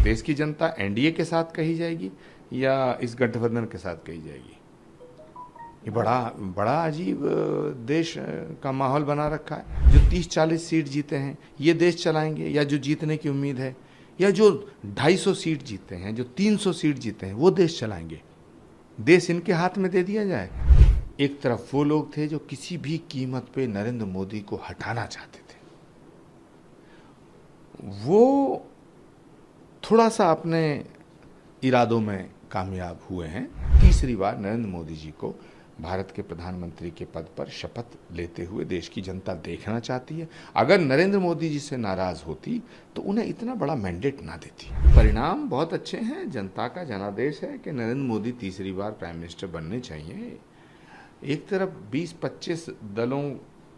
देश की जनता एनडीए के साथ कही जाएगी या इस गठबंधन के साथ कही जाएगी? ये बड़ा बड़ा अजीब देश का माहौल बना रखा है। जो 30-40 सीट जीते हैं ये देश चलाएंगे, या जो जीतने की उम्मीद है, या जो 250 सीट जीते हैं, जो 300 सीट जीते हैं, वो देश चलाएंगे? देश इनके हाथ में दे दिया जाए। एक तरफ वो लोग थे जो किसी भी कीमत पे नरेंद्र मोदी को हटाना चाहते थे, वो थोड़ा सा अपने इरादों में कामयाब हुए हैं। तीसरी बार नरेंद्र मोदी जी को भारत के प्रधानमंत्री के पद पर शपथ लेते हुए देश की जनता देखना चाहती है। अगर नरेंद्र मोदी जी से नाराज होती तो उन्हें इतना बड़ा मैंडेट ना देती। परिणाम बहुत अच्छे हैं, जनता का जनादेश है कि नरेंद्र मोदी तीसरी बार प्राइम मिनिस्टर बनने चाहिए। एक तरफ 20-25 दलों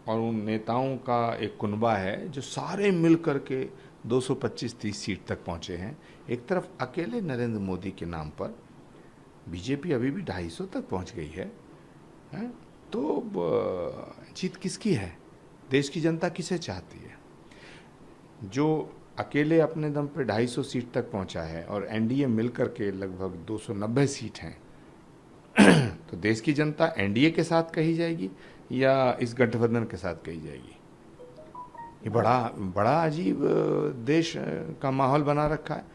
और उन नेताओं का एक कुनबा है जो सारे मिल करके 225-30 सीट तक पहुंचे हैं। एक तरफ अकेले नरेंद्र मोदी के नाम पर बीजेपी अभी भी 250 तक पहुंच गई है। तो जीत किसकी है? देश की जनता किसे चाहती है? जो अकेले अपने दम पे 250 सीट तक पहुंचा है और एनडीए मिलकर के लगभग 290 सीट हैं, तो देश की जनता एनडीए के साथ कही जाएगी या इस गठबंधन के साथ कही जाएगी? ये बड़ा बड़ा अजीब देश का माहौल बना रखा है।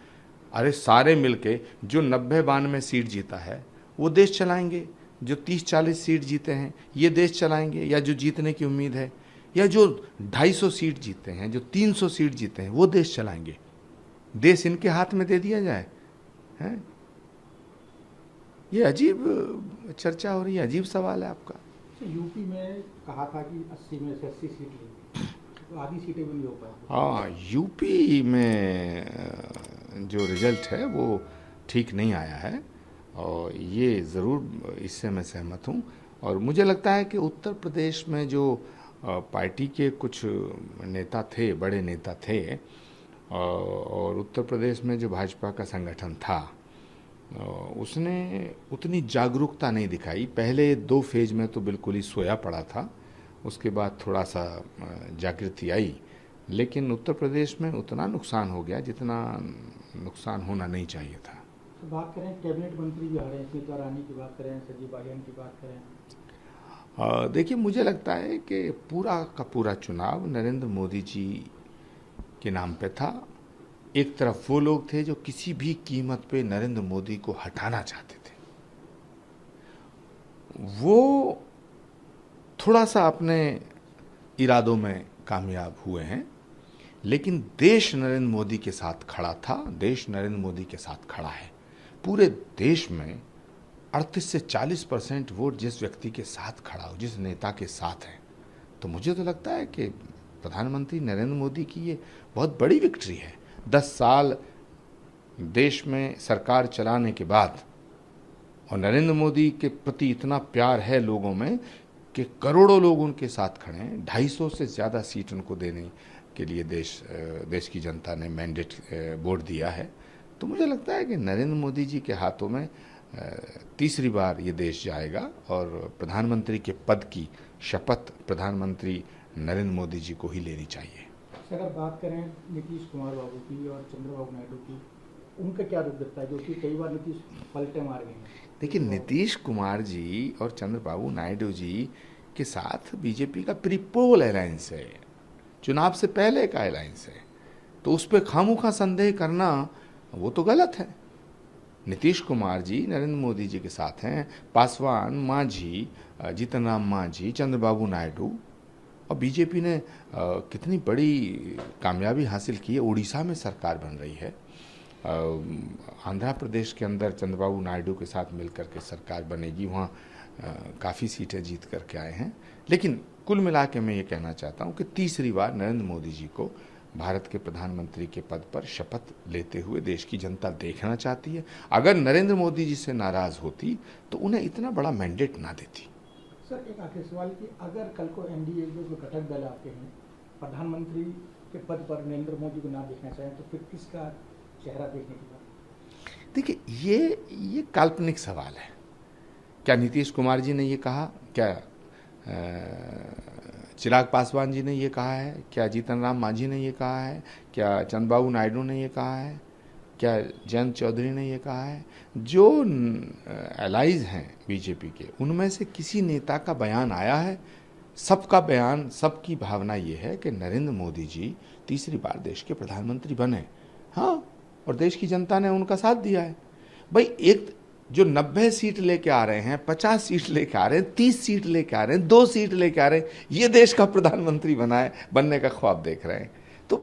अरे सारे मिलके जो 90-92 सीट जीता है वो देश चलाएंगे, जो 30-40 सीट जीते हैं ये देश चलाएंगे, या जो जीतने की उम्मीद है, या जो 250 सीट जीते हैं, जो 300 सीट जीते हैं, वो देश चलाएंगे? देश इनके हाथ में दे दिया जाए? हैं? ये अजीब चर्चा हो रही है, अजीब सवाल है आपका। यूपी में कहा था कि 80 में से 80 सीट लेंगे, तो आधी सीटें भी नहीं हो पाई। हाँ, यूपी में जो रिजल्ट है वो ठीक नहीं आया है, और ये ज़रूर इससे मैं सहमत हूँ। और मुझे लगता है कि उत्तर प्रदेश में जो पार्टी के कुछ नेता थे, बड़े नेता थे, और उत्तर प्रदेश में जो भाजपा का संगठन था, उसने उतनी जागरूकता नहीं दिखाई। पहले 2 फेज में तो बिल्कुल ही सोया पड़ा था, उसके बाद थोड़ा सा जागृति आई, लेकिन उत्तर प्रदेश में उतना नुकसान हो गया जितना नुकसान होना नहीं चाहिए था। तो बात करें, कैबिनेट मंत्री भी आ रहे हैं, स्मिता ईरानी की बात करें, संजीव बालियान की बात करें। देखिए, मुझे लगता है कि पूरा का पूरा चुनाव नरेंद्र मोदी जी के नाम पे था। एक तरफ वो लोग थे जो किसी भी कीमत पे नरेंद्र मोदी को हटाना चाहते थे, वो थोड़ा सा अपने इरादों में कामयाब हुए हैं। लेकिन देश नरेंद्र मोदी के साथ खड़ा था, देश नरेंद्र मोदी के साथ खड़ा है। पूरे देश में 38 से 40% वोट जिस व्यक्ति के साथ खड़ा हो, जिस नेता के साथ है, तो मुझे तो लगता है कि प्रधानमंत्री नरेंद्र मोदी की ये बहुत बड़ी विक्ट्री है। 10 साल देश में सरकार चलाने के बाद, और नरेंद्र मोदी के प्रति इतना प्यार है लोगों में कि करोड़ों लोग उनके साथ खड़े हैं। 250 से ज़्यादा सीट उनको देने के लिए देश की जनता ने मैंडेट वोट दिया है। तो मुझे लगता है कि नरेंद्र मोदी जी के हाथों में तीसरी बार ये देश जाएगा, और प्रधानमंत्री के पद की शपथ प्रधानमंत्री नरेंद्र मोदी जी को ही लेनी चाहिए। अगर बात करें नीतीश कुमार बाबू की और चंद्रबाबू नायडू की, उनका क्या रुख दिखता है, जो कि कई बार नीतीश पलटे मार गए हैं? देखिए, नीतीश कुमार जी और चंद्रबाबू नायडू जी के साथ बीजेपी का प्रीपोल अलायंस है, चुनाव से पहले का अलायंस है, तो उस पर खामोखा संदेह करना वो तो गलत है। नीतीश कुमार जी नरेंद्र मोदी जी के साथ हैं, पासवान, मांझी, जीतन राम मांझी, चंद्रबाबू नायडू, और बीजेपी ने कितनी बड़ी कामयाबी हासिल की है। उड़ीसा में सरकार बन रही है, आंध्र प्रदेश के अंदर चंद्रबाबू नायडू के साथ मिलकर के सरकार बनेगी, वहाँ काफ़ी सीटें जीत करके आए हैं। लेकिन कुल मिला के मैं ये कहना चाहता हूँ कि तीसरी बार नरेंद्र मोदी जी को भारत के प्रधानमंत्री के पद पर शपथ लेते हुए देश की जनता देखना चाहती है। अगर नरेंद्र मोदी जी से नाराज होती तो उन्हें इतना बड़ा मैंडेट ना देती। सर, एक आखिरी सवाल कि अगर कल को एनडीए जो घटक दल आते हैं, प्रधानमंत्री के पद पर नरेंद्र मोदी को ना देखना चाहें, तो फिर किसका चेहरा देखने की बात? देखिए, ये काल्पनिक सवाल है। क्या नीतीश कुमार जी ने ये कहा? क्या चिराग पासवान जी ने ये कहा है? क्या जीतन राम मांझी ने ये कहा है? क्या चंद्रबाबू नायडू ने ये कहा है? क्या जयंत चौधरी ने ये कहा है? जो एलाइज हैं बीजेपी के, उनमें से किसी नेता का बयान आया है? सबका बयान, सबकी भावना ये है कि नरेंद्र मोदी जी तीसरी बार देश के प्रधानमंत्री बने। हाँ, और देश की जनता ने उनका साथ दिया है। भाई, एक जो 90 सीट लेके आ रहे हैं, 50 सीट लेके आ रहे हैं, 30 सीट लेके आ रहे हैं, 2 सीट लेके आ रहे हैं, ये देश का प्रधानमंत्री बनने का ख्वाब देख रहे हैं।